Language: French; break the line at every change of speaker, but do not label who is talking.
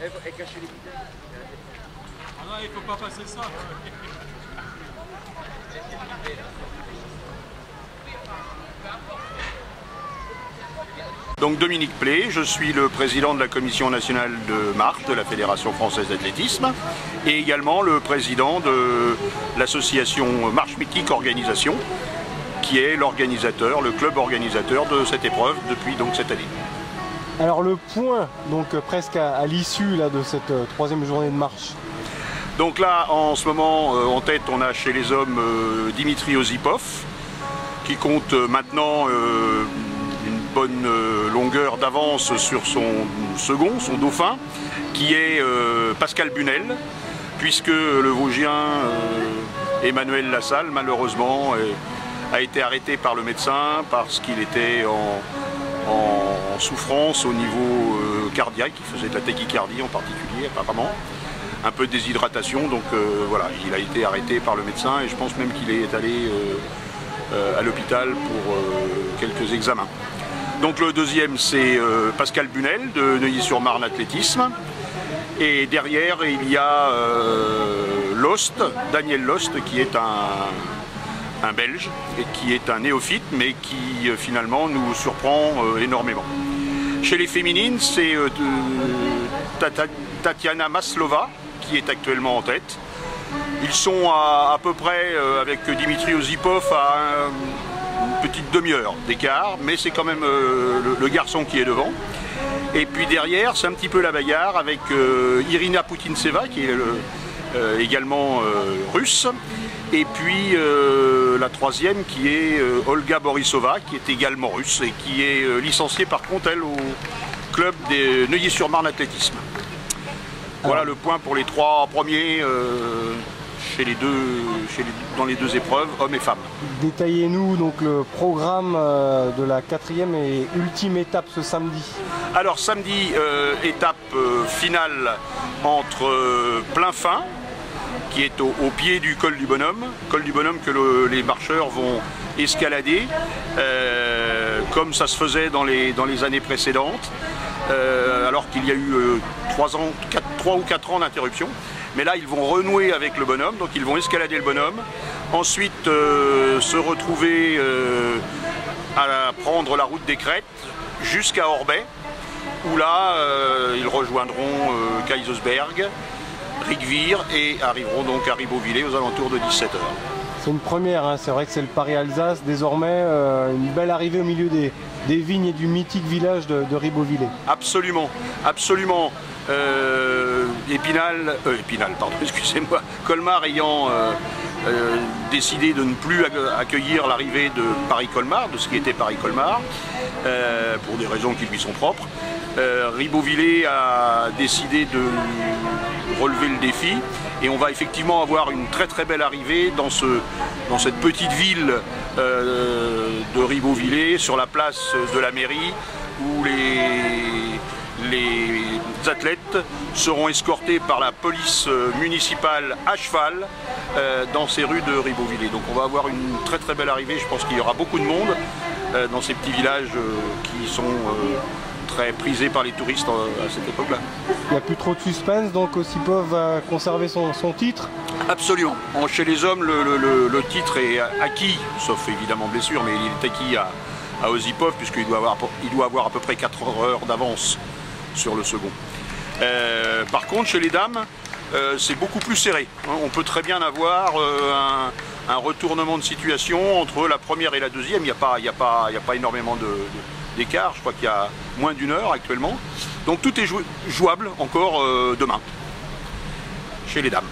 Et cacher les bouteilles.
Ah non, il faut pas passer ça.
Donc Dominique Plé, je suis le président de la commission nationale de marche de la Fédération française d'athlétisme et également le président de l'association Marche Mythique Organisation qui est l'organisateur, le club organisateur de cette épreuve depuis donc cette année.
Alors le point, donc presque à l'issue de cette troisième journée de marche.
Donc là en ce moment en tête on a chez les hommes Dimitri Osipov qui compte maintenant une bonne longueur d'avance sur son second, son dauphin, qui est Pascal Bunel, puisque le Vosgien Emmanuel Lassalle, malheureusement, a été arrêté par le médecin parce qu'il était en souffrance au niveau cardiaque, il faisait de la tachycardie en particulier apparemment, un peu de déshydratation, donc voilà, il a été arrêté par le médecin et je pense même qu'il est allé à l'hôpital pour quelques examens. Donc le deuxième c'est Pascal Bunel de Neuilly-sur-Marne Athlétisme. Et derrière il y a Lost, Daniel Lost, qui est un Belge et qui est un néophyte mais qui finalement nous surprend énormément. Chez les féminines c'est Tatiana Maslova qui est actuellement en tête. Ils sont à peu près avec Dimitri Osipov à une petite demi-heure d'écart, mais c'est quand même le garçon qui est devant. Et puis derrière, c'est un petit peu la bagarre avec Irina Putintseva, qui est également russe. Et puis la troisième qui est Olga Borisova, qui est également russe et qui est licenciée par contre, elle, au club des Neuilly-sur-Marne Athlétisme. Voilà le point pour les trois premiers dans les deux épreuves, hommes et femmes.
Détaillez-nous donc le programme de la quatrième et ultime étape ce samedi.
Alors samedi, étape finale entre Plainfin, qui est au pied du col du Bonhomme que les marcheurs vont escalader, comme ça se faisait dans les années précédentes, alors qu'il y a eu 3 ou 4 ans d'interruption. Mais là, ils vont renouer avec le Bonhomme, donc ils vont escalader le Bonhomme, ensuite se retrouver à prendre la route des Crêtes jusqu'à Orbey, où là, ils rejoindront Kaisersberg, Rigvir et arriveront donc à Ribeauvillé aux alentours de 17 h.
C'est une première, hein. C'est vrai que c'est le Paris-Alsace, désormais une belle arrivée au milieu des vignes et du mythique village de Ribeauvillé.
Absolument, absolument. Colmar ayant décidé de ne plus accueillir l'arrivée de Paris-Colmar, de ce qui était Paris-Colmar, pour des raisons qui lui sont propres. Ribeauvillé a décidé de relever le défi et on va effectivement avoir une très très belle arrivée dans cette petite ville de Ribeauvillé, sur la place de la mairie, où les athlètes seront escortés par la police municipale à cheval dans ces rues de Ribeauvillé. Donc on va avoir une très très belle arrivée, je pense qu'il y aura beaucoup de monde dans ces petits villages qui sont très prisés par les touristes à cette époque-là.
Il n'y a plus trop de suspense, donc Osipov va conserver son titre?
Absolument. Chez les hommes, le titre est acquis, sauf évidemment blessure, mais il est acquis à Osipov, puisqu'il doit avoir à peu près 4 heures d'avance sur le second. Par contre, chez les dames, c'est beaucoup plus serré. On peut très bien avoir un retournement de situation entre la première et la deuxième. Il n'y a pas énormément d'écart. Je crois qu'il y a moins d'1 heure actuellement. Donc tout est jouable encore demain, chez les dames.